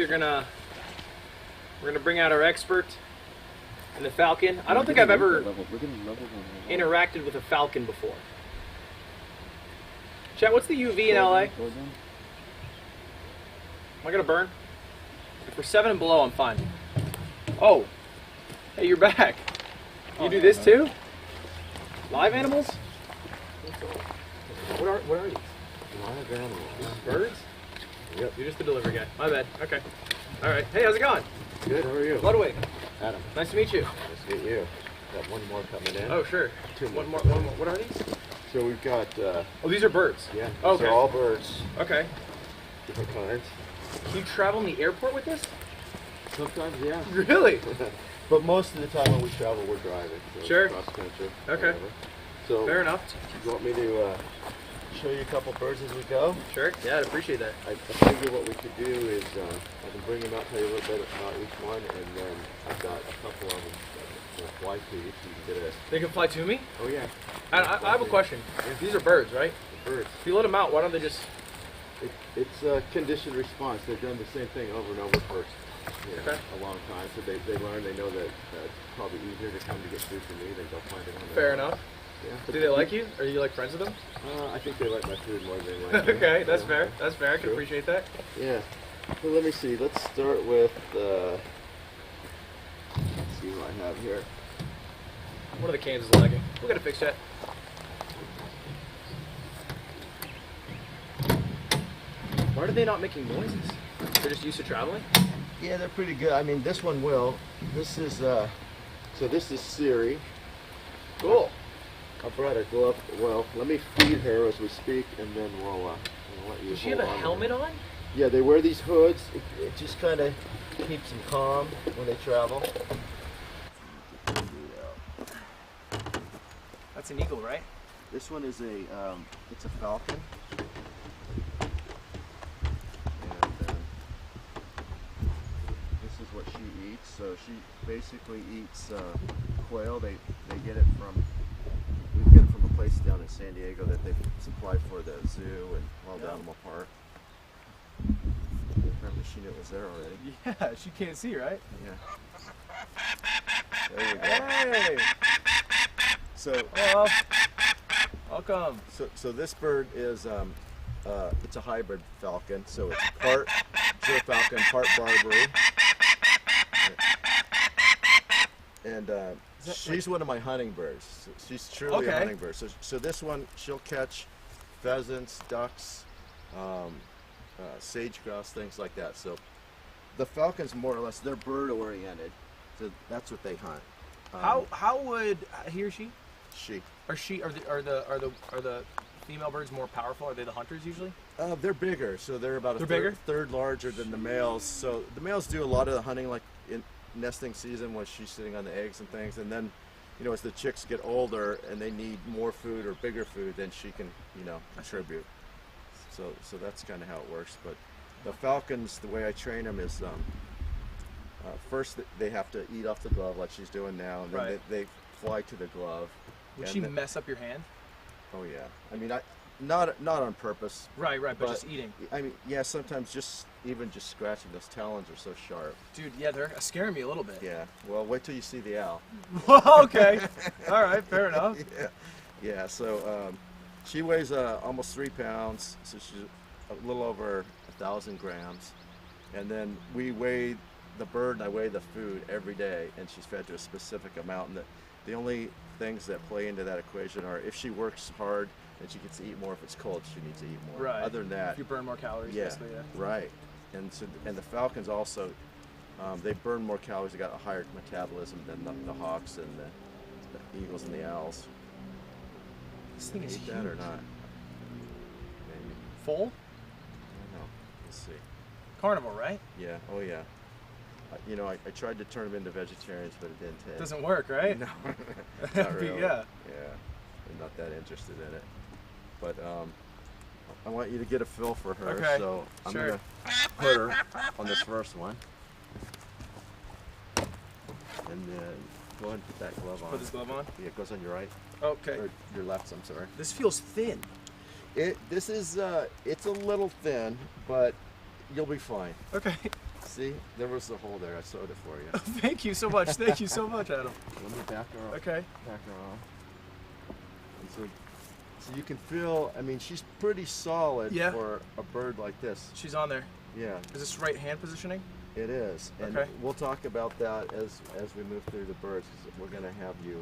we're gonna bring out our expert in the falcon. I don't think I've ever interacted with a falcon before. Chat, what's the UV in LA? Am I gonna burn? If we're 7 and below, I'm fine. Oh, hey, you're back. You do this too? Live animals? What are these? Live animals. Birds? Yep. You're just the delivery guy. My bad. Okay. All right. Hey, how's it going? Good. How are you? Ludwig. Adam. Nice to meet you. Nice to meet you. Got one more coming in. Oh, sure. Two more. One more. What are these? So we've got. Oh, these are birds. Yeah. Okay. These are all birds. Okay. Different kinds. Can you travel in the airport with this? Sometimes, yeah. Really? But most of the time when we travel, we're driving. So Sure. Cross country. Okay. Whatever. So. Fair enough. You want me to show you a couple birds as we go? Sure. Yeah, I'd appreciate that. I figure what we could do is I can bring them out, tell you a little bit about each one, and then I've got a couple of them that will fly to you so you can get a... They can fly to me? Oh, yeah. I have a question. Yeah. These are birds, right? Birds. If you let them out, why don't they just... It's a conditioned response. They've done the same thing over and over for a long time, so they learn. They know that it's probably easier to come to get food from me than go find it on their own. Fair enough. Yeah. Do they like you? Are you like friends with them? I think they like my food more than they like me. Okay, that's fair. That's fair. I can appreciate that. Yeah. So let me see. Let's start with. Let's see what I have here. One of the cans is lagging. We'll get it fixed yet. Why are they not making noises? They're just used to traveling? Yeah, they're pretty good. I mean, this one will. This is so this is Siri. Cool. I brought her glove. Well, let me feed her as we speak, and then we'll let you. Does she have a helmet on? Yeah, they wear these hoods. It just kind of keeps them calm when they travel. That's an eagle, right? This one is it's a falcon. This is what she eats. So she basically eats quail. They get it from. We get it from a place down in San Diego that they supply for the zoo and Wild Animal Park. Apparently she knew it was there already. Yeah, she can't see, right? Yeah. There you go. Hey! So, welcome. So this bird is it's a hybrid falcon. So it's part pure falcon, part Barbary. And she's one of my hunting birds. She's truly a hunting bird. So this one, she'll catch pheasants, ducks, sage grouse, things like that. So the falcons, more or less, they're bird oriented. So that's what they hunt. How would he or she? She. Are the female birds more powerful? Are they the hunters usually? They're bigger, so they're about a third larger than the males. So the males do a lot of the hunting, like in nesting season when she's sitting on the eggs and things, and then as the chicks get older and they need more food or bigger food, then she can contribute. So that's kind of how it works. But the falcons, the way I train them is first they have to eat off the glove like she's doing now, and then they fly to the glove. Would she mess up your hand? Oh yeah. I mean, not on purpose. Right, but just eating. I mean, yeah, sometimes just scratching, those talons are so sharp. Dude, yeah, they're scaring me a little bit. Yeah. Well, wait till you see the owl. Well, okay. All right, fair enough. Yeah. So she weighs almost 3 pounds, so she's a little over 1,000 grams, and then we weigh the bird and I weigh the food every day, and she's fed to a specific amount. And the only things that play into that equation are if she works hard, then she gets to eat more. If it's cold, she needs to eat more. Right. Other than that, if you burn more calories, basically. Yeah. Right. And the falcons also, they burn more calories. They got a higher metabolism than the hawks and the eagles and the owls. This thing is huge. That or not? Maybe. Full? I don't know. Let's see. Carnivore, right? Yeah. Oh yeah. I tried to turn them into vegetarians, but it didn't take. Doesn't work, right? No, not really. Yeah. I'm not that interested in it. But I want you to get a feel for her. Okay. So I'm gonna put her on this first one, and then go ahead and put that glove on. Put this glove on? Yeah, it goes on your right. Okay. Or your left. I'm sorry. This feels thin. This is it's a little thin, but you'll be fine. Okay. See, there was the hole there. I sewed it for you. Thank you so much. Thank you so much, Adam. Let me back her up. Okay. Back her off. And so you can feel, I mean, she's pretty solid for a bird like this. She's on there. Yeah. Is this right hand positioning? It is. And we'll talk about that as we move through the birds. 'Cause we're going to have you,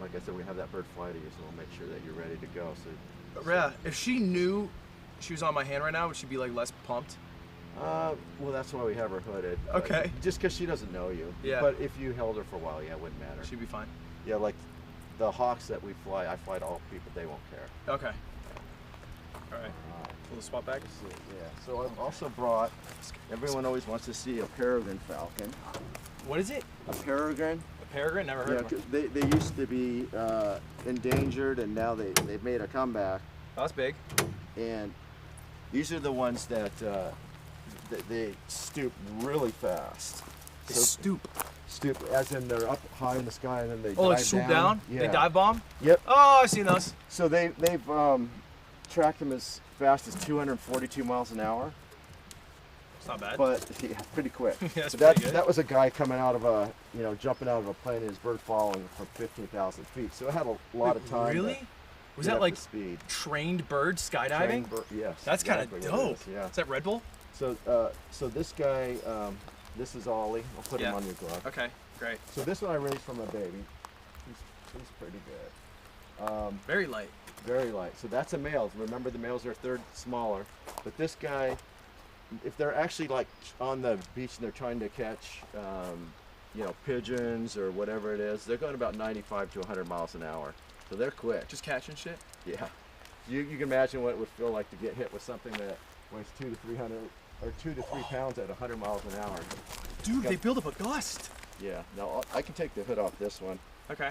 like I said, we have that bird fly to you, so we'll make sure that you're ready to go. So yeah. If she knew she was on my hand right now, would she be like less pumped? Well, that's why we have her hooded. Okay. Just because she doesn't know you. Yeah. But if you held her for a while, yeah, it wouldn't matter. She'd be fine. Yeah, like the hawks that we fly, I fly to all people. They won't care. Okay. All right. Little swap bag. Yeah. So I've also brought. Everyone always wants to see a peregrine falcon. What is it? A peregrine. A peregrine? Never heard of it. They used to be endangered, and now they've made a comeback. Oh, that's big. And these are the ones that they stoop really fast. They stoop. Stoop, as in they're up high in the sky and then they dive like swoop down? Yeah. They dive bomb? Yep. Oh, I've seen those. So they've tracked them as fast as 242 miles an hour. It's not bad. But yeah, pretty quick. Yeah, so pretty good. That was a guy coming out of a, jumping out of a plane and his bird falling from 15,000 feet. So it had a lot of time. Really? Was that like speed? Trained bird skydiving? Yes. That's kind of dope. Yeah. Is that Red Bull? So so this guy, this is Ollie. I'll put him on your glove. Okay, great. So this one I raised from a baby. He's pretty good. Very light. Very light. So that's a male. Remember, the males are a third smaller. But this guy, if they're actually like on the beach and they're trying to catch, pigeons or whatever it is, they're going about 95 to 100 miles an hour. So they're quick. Just catching shit? Yeah. You can imagine what it would feel like to get hit with something that weighs 2 to 3 pounds at 100 miles an hour. Dude, they build up a gust. Yeah. Now I can take the hood off this one. Okay.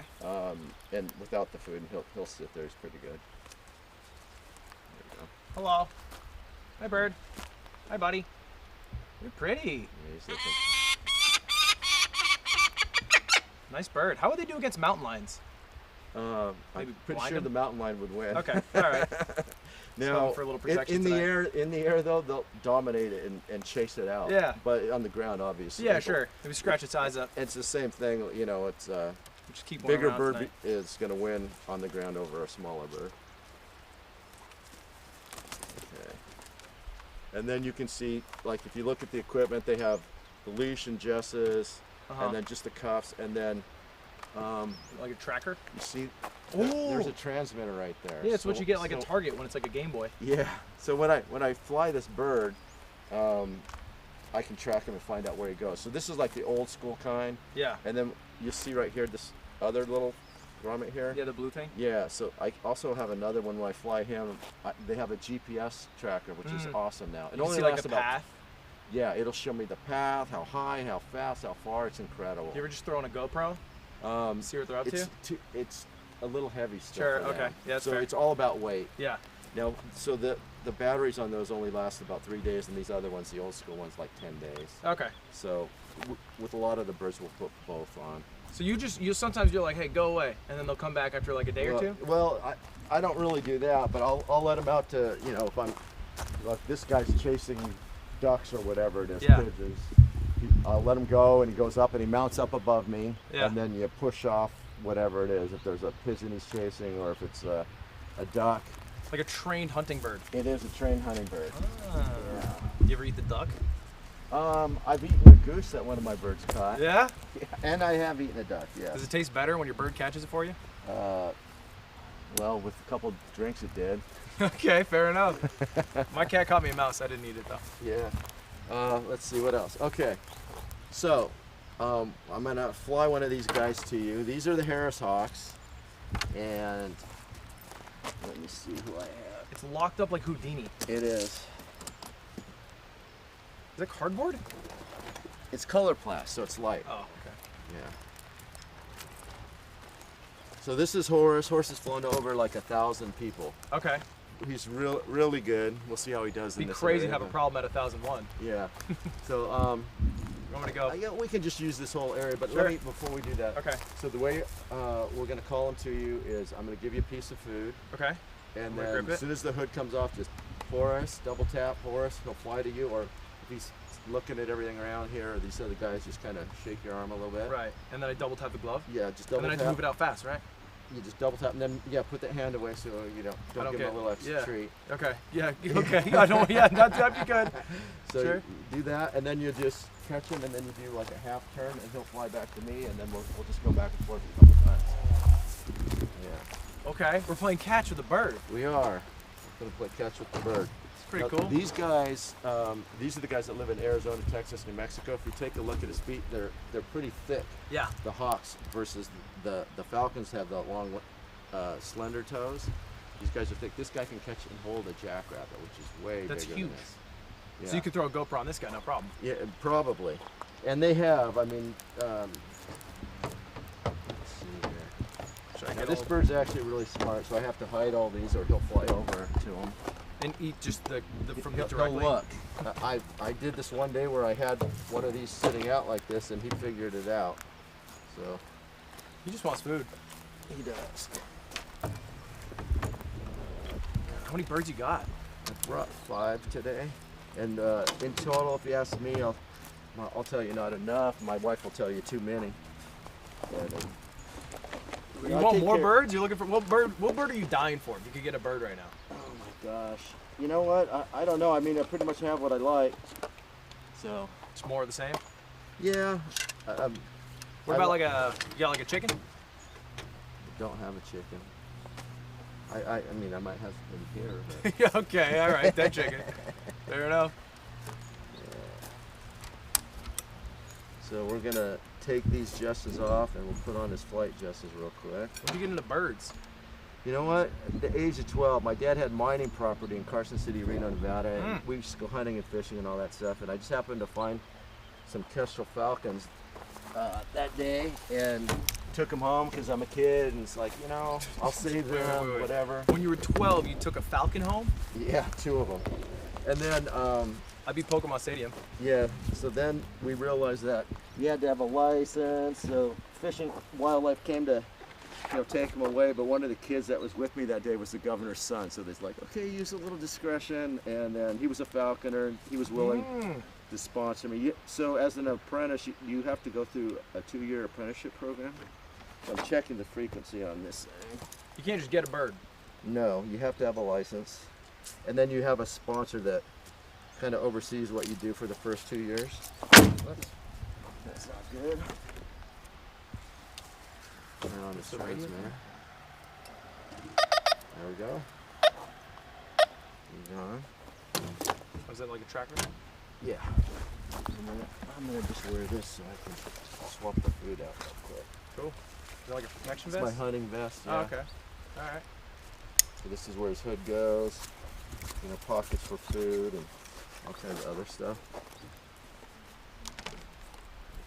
And without the food, and he'll sit there. He's pretty good. There you go. Hello. Hi, bird. Hi, buddy. You're pretty. Yeah, he's looking. Nice bird. How would they do against mountain lions? I'm pretty sure the mountain lion would win. Okay. All right. Now, for a little protection in the air though, they'll dominate it and chase it out. Yeah. But on the ground, obviously. Yeah, sure. Maybe scratch its eyes up. It's the same thing. It's just keep bigger bird is going to win on the ground over a smaller bird. Okay. And then you can see, like, if you look at the equipment, they have the leash and jesses, and then just the cuffs, and then like a tracker. You see, there's a transmitter right there. Yeah, it's what you get like a target when it's like a Game Boy. Yeah. So when I fly this bird, I can track him and find out where he goes. So this is like the old school kind. Yeah. And then you see right here this other little grommet here. Yeah, the blue thing. Yeah. So I also have another one when I fly him. They have a GPS tracker, which is awesome now. It only lasts about. Path? Yeah, it'll show me the path, how high, how fast, how far. It's incredible. You ever just throw in a GoPro? See what they're up to? It's a little heavy stuff. Sure, okay. Yeah, that's so fair. It's all about weight. Yeah. Now, so the batteries on those only last about 3 days, and these other ones, the old school ones, like 10 days. Okay. So with a lot of the birds, we'll put both on. So sometimes you're like, hey, go away, and then they'll come back after like a day or two? Well, I don't really do that, but I'll let them out to, if I'm, like this guy's chasing ducks or whatever it is, pigeons. I'll let him go, and he goes up and he mounts up above me, and then you push off whatever it is. If there's a pigeon he's chasing, or if it's a duck. Like a trained hunting bird. It is a trained hunting bird. Ah. Yeah. You ever eat the duck? I've eaten a goose that one of my birds caught. Yeah? And I have eaten a duck, yeah. Does it taste better when your bird catches it for you? Well, with a couple drinks it did. Okay, fair enough. My cat caught me a mouse. I didn't eat it though. Yeah. Let's see what else. Okay, so I'm gonna fly one of these guys to you. These are the Harris Hawks, and let me see who I have. It's locked up like Houdini. It is. Is it cardboard? It's color plast, so it's light. Oh, okay. Yeah. So this is Horace. Horace has flown to over like 1,000 people. Okay. He's really good. We'll see how he does in this area. It'd be crazy to have a problem at 1,001. Yeah. So you want me to go? Yeah, we can just use this whole area, but sure. before we do that. Okay. So the way we're gonna call him to you is I'm gonna give you a piece of food. Okay. And then as soon as the hood comes off, just Horace, double tap Horace. He'll fly to you, or if he's looking at everything around here, or these other guys, just kind of shake your arm a little bit. Right. And then I double tap the glove. Yeah, just double tap. And then I have to move it out fast, right? You just double tap, and then put that hand away so you don't give him a little extra treat. Okay. Yeah. Okay. I don't. Yeah. That'd be good. So sure. you do that, and then you just catch him, and then you do like a half turn, and he'll fly back to me, and then we'll just go back and forth a couple times. Yeah. Okay. We're playing catch with a bird. We are. We're gonna play catch with the bird. It's pretty cool. These guys, these are the guys that live in Arizona, Texas, New Mexico. If you take a look at his feet, they're pretty thick. Yeah. The hawks versus the falcons have the long, slender toes. These guys are thick. This guy can catch and hold a jackrabbit, which is way That's bigger huge. than this. Yeah. So you could throw a GoPro on this guy, no problem. Yeah, probably. And they have. I mean, let's see here. Now, this bird's actually really smart, so I have to hide all these, or he'll fly over to them. And eat just the from He'll the directly. look. I did this one day where I had one of these sitting out like this, and he figured it out. So He just wants food. he does. How many birds you got? I brought 5 today, and in total, if you ask me, I'll tell you not enough. My wife will tell you too many. And, You want more birds? You're looking for what bird? What bird are you dying for? If you could get a bird right now. oh my gosh. You know what? I don't know. I mean, I pretty much have what I like. So. It's more of the same. Yeah. What about like you got like a chicken? I don't have a chicken. I mean, I might have some here. But Yeah, okay, all right, that chicken. Fair enough. So we're gonna take these jesses off, and we'll put on his flight jesses real quick. What do you get into birds? You know what? At the age of 12, my dad had mining property in Carson City, Reno, Nevada, and we used to go hunting and fishing and all that stuff. And I just happened to find some kestrel falcons that day, and took them home because I'm a kid, and it's like, I'll save them, wait. whatever. When you were 12, you took a falcon home? Yeah, 2 of them. And then, I'd be Pokemon Stadium. yeah, so then we realized that you had to have a license, so Fish and Wildlife came to take them away, but one of the kids that was with me that day was the governor's son, so they're like, okay, use a little discretion, and then he was a falconer, and he was willing to sponsor me. So as an apprentice, you have to go through a 2-year apprenticeship program. I'm checking the frequency on this thing. You can't just get a bird. No, you have to have a license, and then you have a sponsor that kind of oversees what you do for the first 2 years. Whoops. That's not good. Turn on the transmitter. There we go. He's on. Was that like a tracker? Yeah. I'm gonna just wear this so I can swap the food out real quick. Cool. Is that like a protection It's vest? my hunting vest. Oh, Yeah. okay. All right. So this is where his hood goes. Pockets for food and all kinds of other stuff.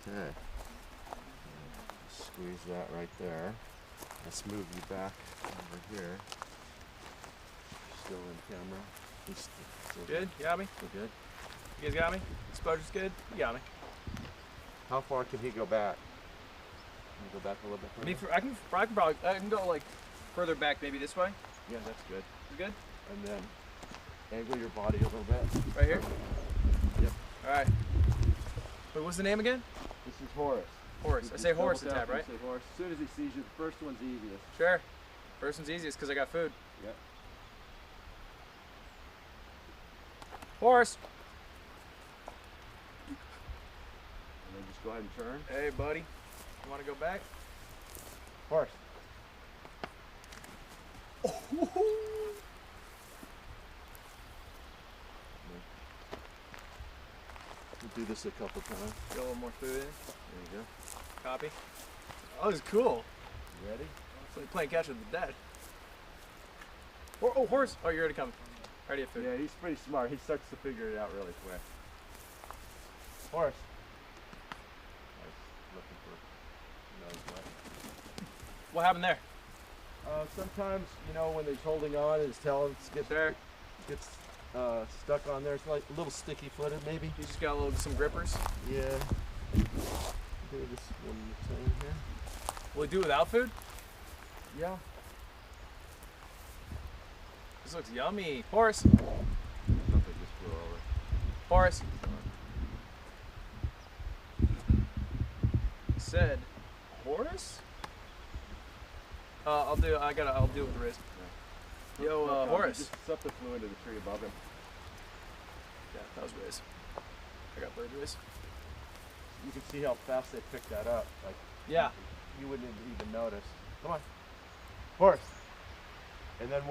Okay. Squeeze that right there. Let's move you back over here. Still in camera. He's still Good? You got me? We're good. You guys got me? Exposure's good? You got me. How far can he go back? Can you go back a little bit further? I can go like further back, maybe this way. Yeah, that's good. You good? And then angle your body a little bit. Right here? Yep. All right. Wait, what's the name again? This is Horace. Horace. I say Horace to tab, right? Say Horace. As soon as he sees you, the first one's easiest. Sure. First one's easiest because I got food. Yep. Horace. And then just go ahead and turn. Hey, buddy. You want to go back? Horace. We'll do this a couple times. Get a little more food in. There you go. Copy. Oh, this is cool. You ready? It's like playing catch with the dad. Oh, horse. Oh, you're already coming. Already have food. Yeah, he's pretty smart. He starts to figure it out really quick. Horace. Looking for nose what. What happened there? Sometimes, when he's holding on, his tail gets stuck on there. It's like a little sticky footed, maybe. You just got some grippers. Yeah. Do this one more time here. Will he do it without food? Yeah. This looks yummy. Horace. Something just flew over. Horace. said Horace. I'll deal with the wrist. Yeah. Yo, Horace. Just something flew into the tree above him. Yeah, that was Riz. I got bird Riz. You can see how fast they picked that up. Like, yeah, you wouldn't even notice. Come on, horse. And then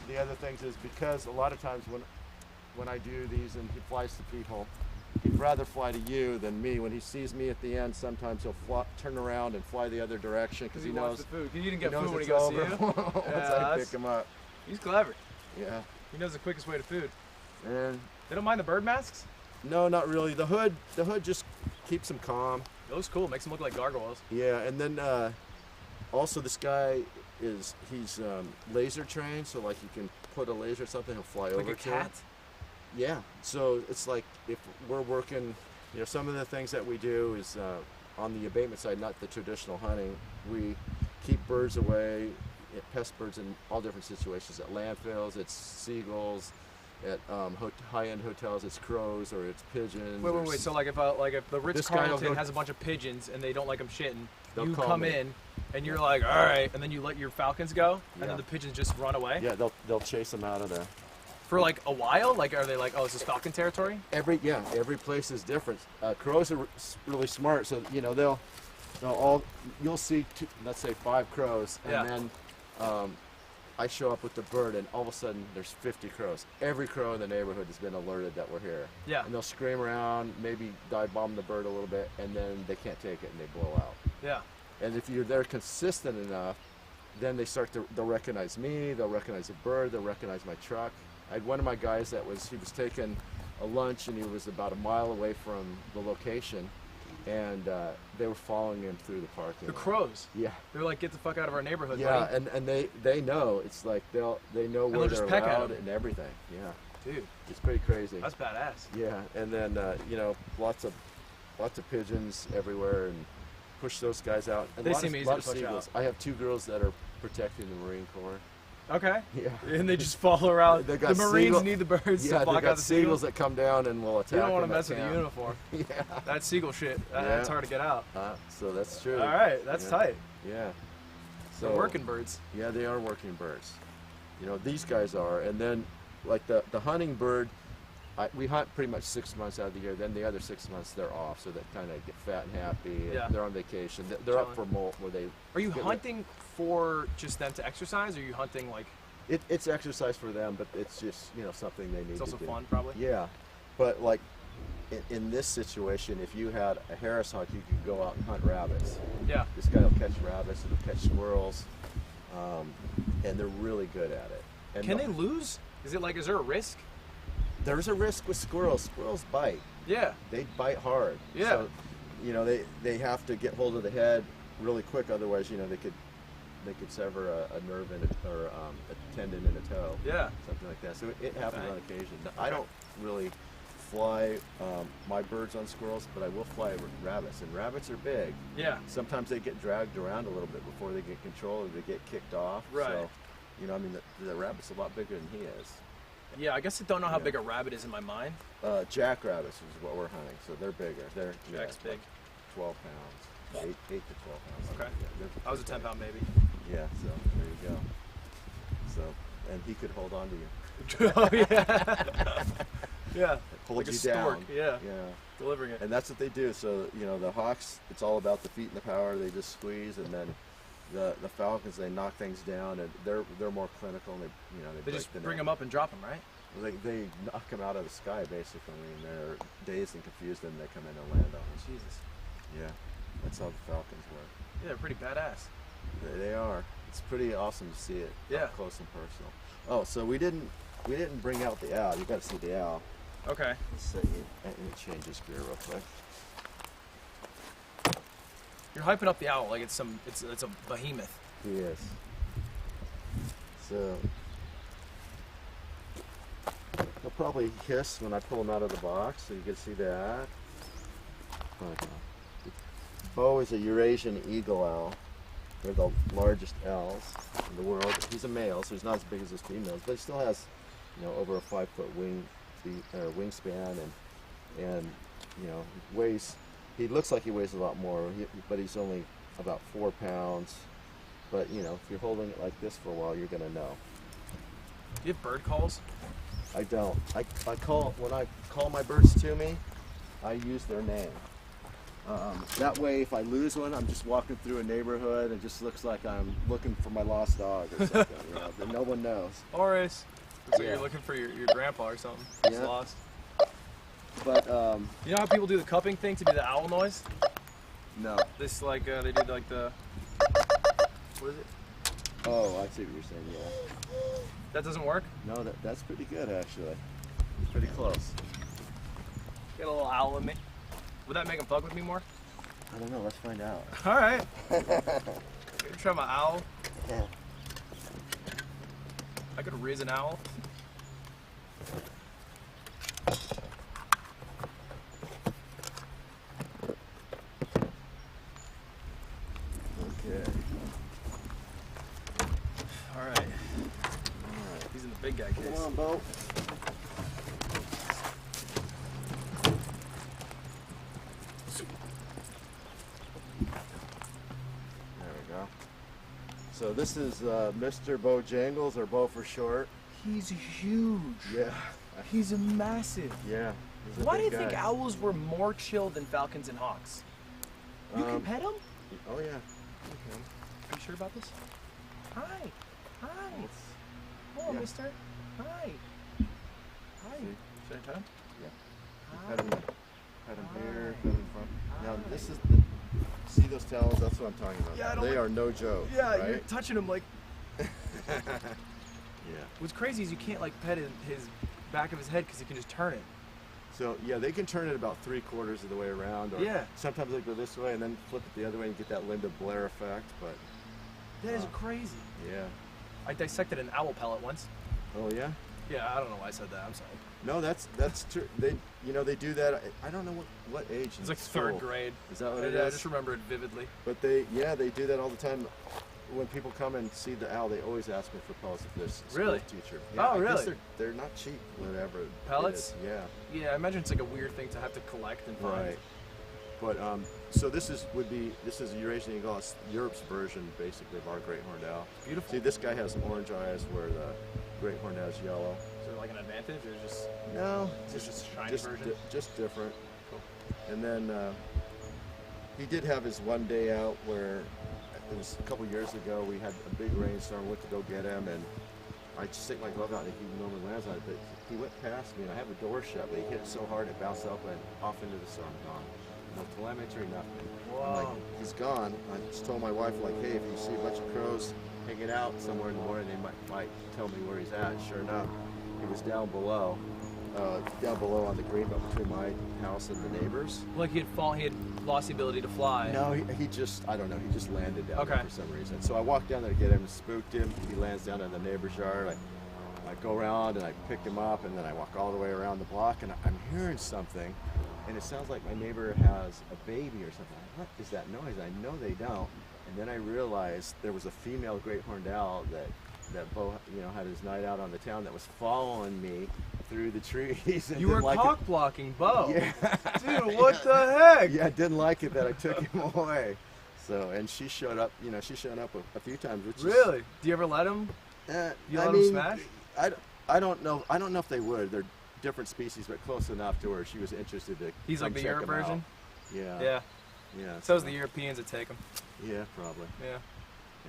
the other things is because a lot of times when I do these and he flies to people, he'd rather fly to you than me. When he sees me at the end, sometimes he'll turn around and fly the other direction because he knows the food. You didn't get knows food when he it's goes to over you. once I pick him up. He's clever. Yeah. He knows the quickest way to food. And they don't mind the bird masks? No, not really. The hood just keeps him calm. It looks cool. Makes him look like gargoyles. Yeah, and then also this guy he's laser trained, so like you can put a laser or something, he'll fly over like a cat? Yeah. So it's like if we're working, some of the things that we do is on the abatement side, not the traditional hunting. We keep birds away, pest birds in all different situations. At landfills, it's seagulls. At high-end hotels, it's crows or it's pigeons. Wait. So like if the Ritz-Carlton has a bunch of pigeons and they don't like them shitting, you come in and you're like, all right, and then you let your falcons go, and then the pigeons just run away. Yeah, they'll chase them out of there. For like a while, like are they like, oh, this is falcon territory? Every place is different. Crows are really smart, so you'll see let's say 5 crows, and then I show up with the bird, and all of a sudden there's 50 crows. Every crow in the neighborhood has been alerted that we're here. Yeah. And they'll scream around, maybe dive bomb the bird a little bit, and then they can't take it and they blow out. Yeah. And if you're there consistent enough, then they'll recognize me, they'll recognize the bird, they'll recognize my truck. I had one of my guys he was taking a lunch and he was about a mile away from the location, and they were following him through the parking lot. The crows? Yeah. They're like, get the fuck out of our neighborhood, yeah, buddy. and they know. It's like they know where they're allowed and everything. Yeah. Dude. It's pretty crazy. That's badass. Yeah, and then lots of pigeons everywhere, and push those guys out. And they seem easy to push out. I have 2 girls that are protecting the Marine Corps. Okay. Yeah. And they just follow around. The Marines need the birds to block out the seagulls that come down and will attack. You don't want to mess with the uniform. Yeah. That seagull shit. That's hard to get out. So that's true. All right, that's tight. Yeah. So they're working birds. Yeah, they are working birds. These guys are, and then like the hunting bird, we hunt pretty much 6 months out of the year. Then the other 6 months they're off, so they kind of get fat and happy. And they're on vacation. They're up for molt where they. Are you hunting for just them to exercise, or are you hunting like? It's exercise for them, but it's just something they need to do. It's also fun, probably. Yeah, but like in this situation, if you had a Harris hawk, you could go out and hunt rabbits. Yeah. This guy will catch rabbits, he'll catch squirrels, and they're really good at it. And can they lose? Is there a risk? There's a risk with squirrels. Squirrels bite. Yeah. They bite hard. Yeah. So, they have to get hold of the head really quick, otherwise, they could sever a nerve or a tendon in a toe. Yeah. Something like that. So it happens on occasion. I don't really fly my birds on squirrels, but I will fly rabbits, and rabbits are big. Yeah. Sometimes they get dragged around a little bit before they get control or they get kicked off. Right. So, the rabbit's a lot bigger than he is. Yeah, I guess I don't know how big a rabbit is in my mind. Jackrabbits is what we're hunting, so they're bigger. Jack's big. 12 pounds, 8 to 12 pounds. Okay. Yeah, I was a 10-pound baby. Yeah, so there you go. So, and he could hold on to you. Oh yeah. Yeah. Hold like you a stork. down. Yeah. Yeah. Delivering it. And that's what they do. So the hawks, it's all about the feet and the power. They just squeeze, and then the falcons, they knock things down, and they're more clinical. And they just bring them up and drop them, right? They knock them out of the sky basically, and they're dazed and confused, and they come in and land on them. Jesus. Yeah, that's how the falcons work. Yeah, they're pretty badass. They are. It's pretty awesome to see it up close and personal. Oh, so we didn't bring out the owl. You got to see the owl. Okay. Let's see. Let me change this gear real quick. You're hyping up the owl like it's a behemoth. He is. So he'll probably hiss when I pull him out of the box, so you can see that. Bo is a Eurasian eagle owl. They're the largest owls in the world. He's a male, so he's not as big as his females, but he still has, over a 5-foot wingspan, and weighs. he looks like he weighs a lot more, but he's only about 4 pounds. But you know, if you're holding it like this for a while, you're gonna know. Do you have bird calls? I don't. When I call my birds to me, I use their name. That way, if I lose one, I'm just walking through a neighborhood. It just looks like I'm looking for my lost dog or something. You know, that no one knows. Horace. Looks like Yeah. you're looking for your grandpa or something. He's Yeah. lost. But You know how people do the cupping thing to do the owl noise? no. This like they do like the what is it? Oh, I see what you're saying. Yeah. That doesn't work. No, that's pretty good actually. Pretty close. Get a little owl in me. Would that make him fuck with me more? I don't know. Let's find out. All right. Try my owl. Yeah. I could raise an owl. Okay. All right. He's in the big guy case. Come on, Bo. There we go. So this is Mr. Bojangles, or Bo for short. He's huge. Yeah. He's massive. Yeah. he's a Why do big you think guy. owls were more chill than falcons and hawks? You can pet them? Oh yeah. Are you sure about this? Hi. Hi. Hello, Yeah. mister. Hi. Hi. See? Should I pet him? Pet him here, Hi. pet him front. Now Hi. this is see those talons? That's what I'm talking about. Yeah, I don't they like- are no joke. Yeah, right? you're touching him like. Yeah. What's crazy is you can't like pet his back of his head because he can just turn it. So yeah, they can turn it about 3/4 of the way around, or Yeah. sometimes they go this way and then flip it the other way and get that Linda Blair effect. But That is crazy. yeah. I dissected an owl pellet once. Oh yeah. Yeah, I don't know why I said that. I'm sorry. No, that's true. They do that. I don't know what age. It's in like school. 3rd grade. Is that what it I is? just remember it vividly. But they do that all the time. When people come and see the owl, they always ask me for pellets of this school Really? teacher. Oh, I guess really? they're not cheap, whatever. it Pellets? is. Yeah. Yeah, I imagine it's like a weird thing to have to collect and find. Right. But so this is a Eurasian eagle. It's Europe's version, basically, of our great horned owl. Beautiful. See, this guy has orange eyes, where the great horned owl is yellow. Is there like an advantage or just No, it's just a shiny version? just different. Cool. And then he did have his one day out where it was a couple years ago. We had a big rainstorm. Went to go get him, and I just stick my glove out, and he normally lands on it. But he went past me, and I have the door shut, but he hit it so hard it bounced up and off into the storm. Gone. No telemetry, nothing. I'm like, Wow. he's gone. I just told my wife, like, hey, if you see a bunch of crows hanging out somewhere in the morning, they might tell me where he's at. Sure enough, he was down below on the green belt between my house and the neighbors. Like he had lost the ability to fly. No, he just, I don't know, he just landed down there Okay. for some reason. So I walked down there to get him, spooked him. He lands down in the neighbor's yard. I go around and I pick him up, and then I walk all the way around the block, and I'm hearing something, and it sounds like my neighbor has a baby or something. What is that noise? I know they don't. And then I realized there was a female great horned owl that Bo, had his night out on the town, that was following me through the trees. And You were didn't like cock blocking Bo. Yeah. Dude, what the heck? Yeah, I didn't like it that I took him away. So, and she showed up, she's shown up a few times. Which Really? Do you ever let him? You let him smash? I don't know. I don't know if they would. They're different species, but close enough to where she was interested to. He's come like the check Europe him out. version? Yeah. Yeah. Yeah. So is the Europeans that take him. Yeah, probably. Yeah.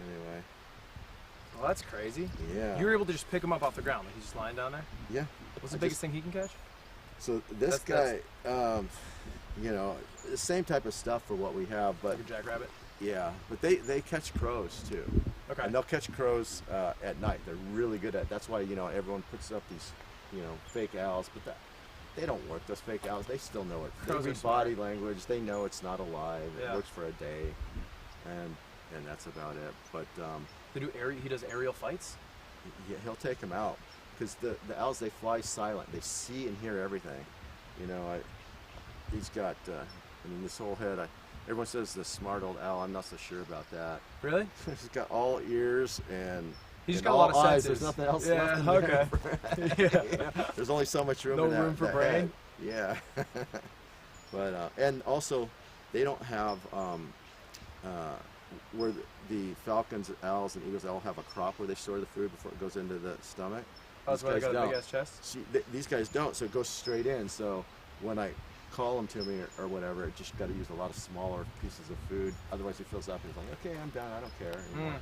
Anyway. Well, that's crazy. Yeah. You were able to just pick him up off the ground. Like he's just lying down there? Yeah. What's the biggest thing he can catch? So this That's- guy, the same type of stuff for what we have, but Like a jackrabbit? yeah, but they catch crows too. Okay. And they'll catch crows at night. They're really good at. That's why everyone puts up these fake owls, but they don't work. Those fake owls, they still know it. Crows They are read smart. body language. They know it's not alive. Yeah. It works for a day, and that's about it. But He does aerial fights? yeah, he'll take them out because the owls, they fly silent. They see and hear everything. He's got. This whole head. Everyone says the smart old owl. I'm not so sure about that. Really? He's got all ears and. He's and got a lot of all eyes. senses. There's nothing else Yeah, left in okay. there. Yeah. There's only so much room. No in that, room for that brain? head. Yeah. But and also, they don't have where the falcons, owls, and eagles all have a crop where they store the food before it goes into the stomach. Oh, that's why they got a big ass chest? See, these guys don't, so it goes straight in. So when I call them to me or whatever, it just got to use a lot of smaller pieces of food. Otherwise, he fills up and he's like, okay, I'm done. I don't care anymore.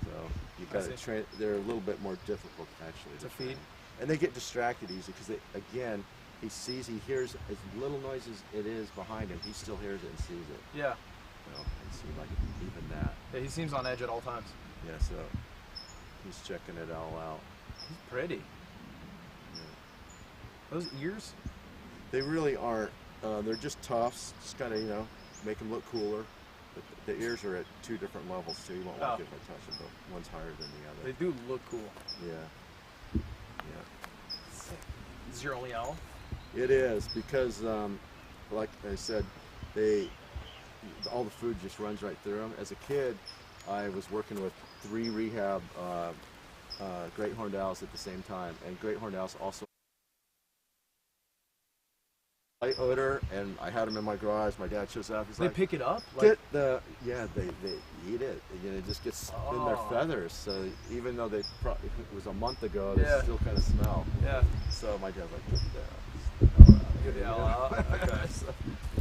So you got to train. They're a little bit more difficult actually to feed, and they get distracted easy because again, he hears as little noise as it is behind him. He still hears it and sees it. Yeah. And see, like even that. Yeah, he seems on edge at all times. Yeah, so he's checking it all out. He's pretty. Yeah. Those ears? They really aren't. They're just tufts. Just kind of, make them look cooler. But the ears are at 2 different levels, so you won't like it if I touch them, but one's higher than the other. They do look cool. Yeah. Sick. This is your only owl? It is, because, like I said, all the food just runs right through them. As a kid, I was working with 3 rehab great horned owls at the same time, and great horned owls also light odor, and I had them in my garage. My dad shows up. He's like, they pick it up? They eat it. It just gets in their feathers. So even though it was a month ago, they still kind of smell. Yeah. So my dad's like, get the owl out. Okay.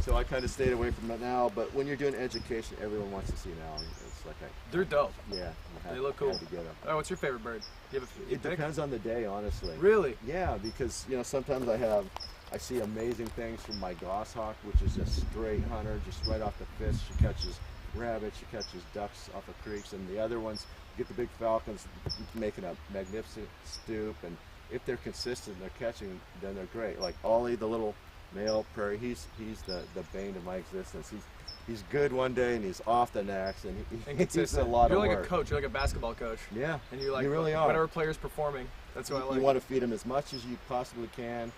So I kind of stayed away from it now. But when you're doing education, everyone wants to see an owl. It's like they're dope. Yeah. They look cool. To get them. Oh, what's your favorite bird? It depends on the day, honestly. Really? Yeah, because sometimes I see amazing things from my goshawk, which is a straight hunter, just right off the fist. She catches rabbits, she catches ducks off of creeks, and the other ones, you get the big falcons making a magnificent stoop, and if they're consistent, they're catching, then they're great. Like Ollie, the little male prairie, he's the bane of my existence. He's good one day and he's off the next, and he's a lot of work. You're like a coach. You're like a basketball coach. Yeah, and you're like, you really are. Whatever player's performing, that's what I like. You want to feed them as much as you possibly can,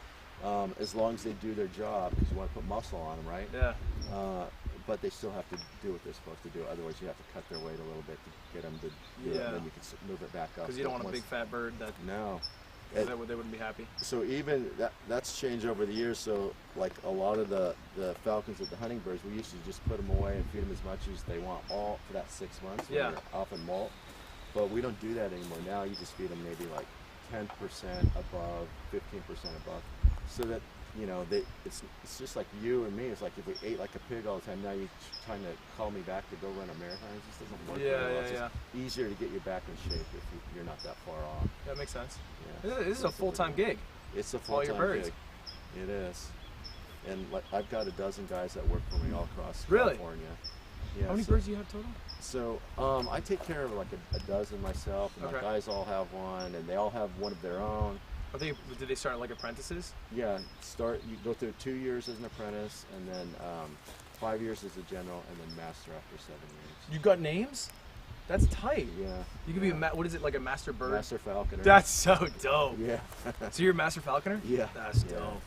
as long as they do their job, because you want to put muscle on them, right? Yeah. But they still have to do what they're supposed to do. Otherwise, you have to cut their weight a little bit to get them to do it, and then you can move it back up. Because you don't want a big fat bird that. No. They wouldn't be happy. So even that's changed over the years. So like a lot of the falcons with the hunting birds, we used to just put them away and feed them as much as they want all for that 6 months. Yeah. They're off and molt. But we don't do that anymore. Now you just feed them maybe like 10% above, 15% above, so that it's just like you and me. It's like if we ate like a pig all the time. Now you're trying to call me back to go run a marathon. It just doesn't work. It's just easier to get you back in shape if you're not that far off. That makes sense. Yeah. This is a full-time gig. It's a full-time gig. It is. And like I've got a dozen guys that work for me all across California. Yeah, how many birds do you have total? So I take care of like a dozen myself, and my guys all have one, and they all have one of their own. Did they start like apprentices? Yeah, you go through 2 years as an apprentice, and then 5 years as a general, and then master after 7 years. You got names? That's tight. Yeah. You could be what is it, like a master bird? Master falconer. That's so dope. Yeah. So you're a master falconer? Yeah. That's dope.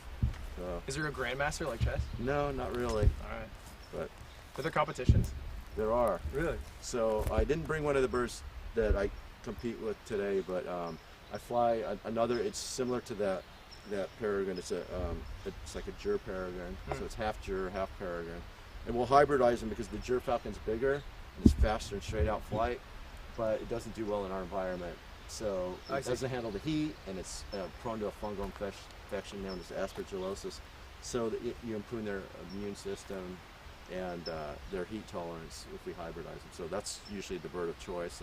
So. Is there a grandmaster like Chess? No, not really. All right. But are there competitions? There are. Really? So I didn't bring one of the birds that I compete with today, but I fly another. It's similar to that peregrine. It's like a Jur peregrine. So it's half Jur, half peregrine, and we'll hybridize them because the Jur falcon's bigger and it's faster and straight out flight, but it doesn't do well in our environment. So it doesn't handle the heat, and it's prone to a fungal infection known as aspergillosis. So that you improve their immune system and their heat tolerance if we hybridize them. So that's usually the bird of choice.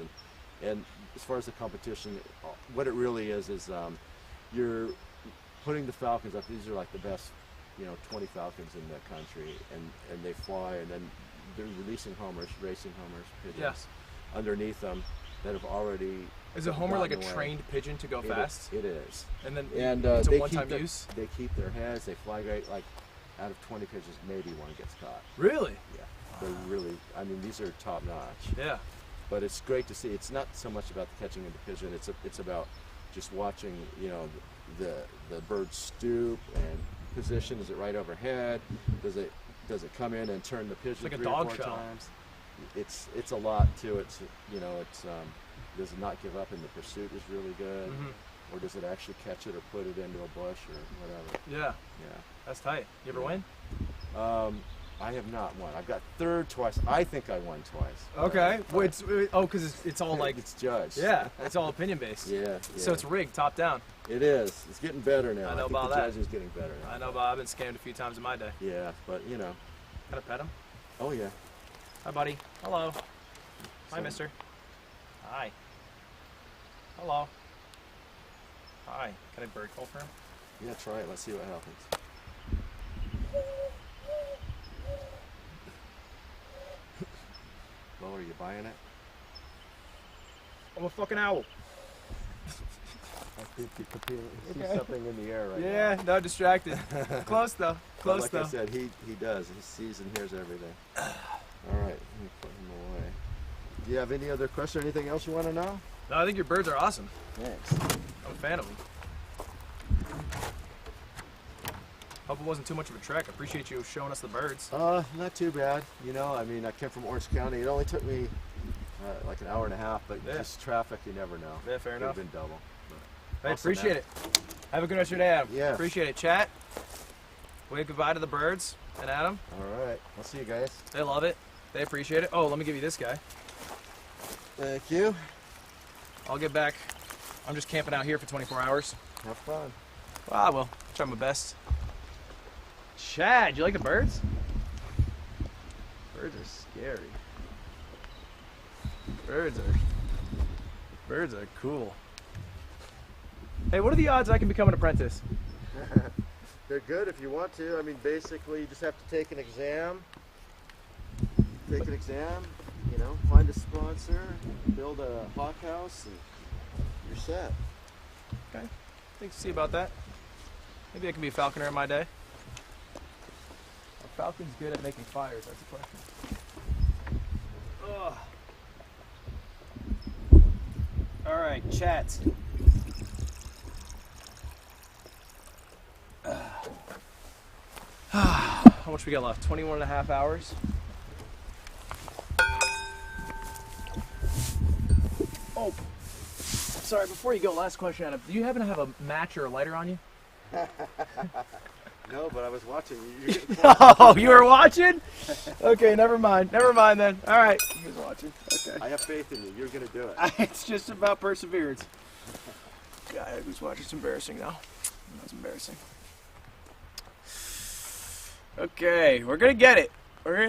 And as far as the competition, what it really is you're putting the falcons up. These are like the best, 20 falcons in the country, and they fly, and then they're releasing racing homers, pigeons underneath them that have already. Is a homer like a trained pigeon to go fast? It is. And then it's a one-time use? They keep their heads, they fly great. Like out of 20 pigeons, maybe one gets caught. Really? Yeah. They're really, these are top notch. Yeah. But it's great to see. It's not so much about the catching of the pigeon. It's about just watching, the bird stoop and position. Is it right overhead? Does it come in and turn the pigeon like 3 a dog or 4 show. times? It's a lot to it. Does it not give up and the pursuit is really good? Or does it actually catch it or put it into a bush or whatever? Yeah. Yeah. That's tight. You ever win? I have not won. I've got third twice. I think I won twice. Okay. Well, because it's all like it's judged. Yeah, it's all opinion based. Yeah. So it's rigged, top down. It is. It's getting better now. I know think about the that. judge is getting better now. I know, Bob. I've been scammed a few times in my day. Yeah, but you know. Can I pet him? Oh yeah. Hi, buddy. Hello. Hi, mister. Hi. Hello. Hi. Can I bird call for him? Yeah, try it. Let's see what happens. Bo, are you buying it? I'm a fucking owl. I think you can see something in the air right now. Yeah, no, distracted. Close though. Close like though. I said, he does. He sees and hears everything. All right, let me put him away. Do you have any other questions or anything else you want to know? No, I think your birds are awesome. Thanks. I'm a fan of them. Hope it wasn't too much of a trek. I appreciate you showing us the birds. Not too bad. You know, I mean, I came from Orange County. It only took me like an hour and a half, but just traffic, you never know. Yeah, fair enough. Could have been double. I appreciate it. Have a good rest of your day, Adam. Yeah. Appreciate it. Chat. Wave goodbye to the birds and Adam. All right. I'll see you guys. They love it. They appreciate it. Oh, let me give you this guy. Thank you. I'll get back. I'm just camping out here for 24 hours. Have fun. Well, I will. Try my best. Chad, you like the birds? Birds are scary. Birds are cool. Hey, what are the odds I can become an apprentice? They're good if you want to. I mean, basically, you just have to take an exam. You know, find a sponsor, build a hawk house, and you're set. Okay. Thanks. See about that. Maybe I can be a falconer in my day. Are falcons good at making fires? That's the question. Ugh. All right, chat. How much we got left? 21 and a half hours. Oh, sorry, before you go, last question, Adam. Do you happen to have a match or a lighter on you? No, but I was watching you. Oh, you were watching? Okay, never mind. Never mind then. All right. You was watching. Okay. I have faith in you. You're going to do it. It's just about perseverance. Guy who's watching, it's embarrassing now. That's embarrassing. Okay, we're gonna get it. We're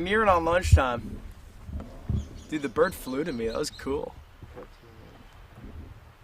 nearing on lunchtime. Dude, the bird flew to me. That was cool.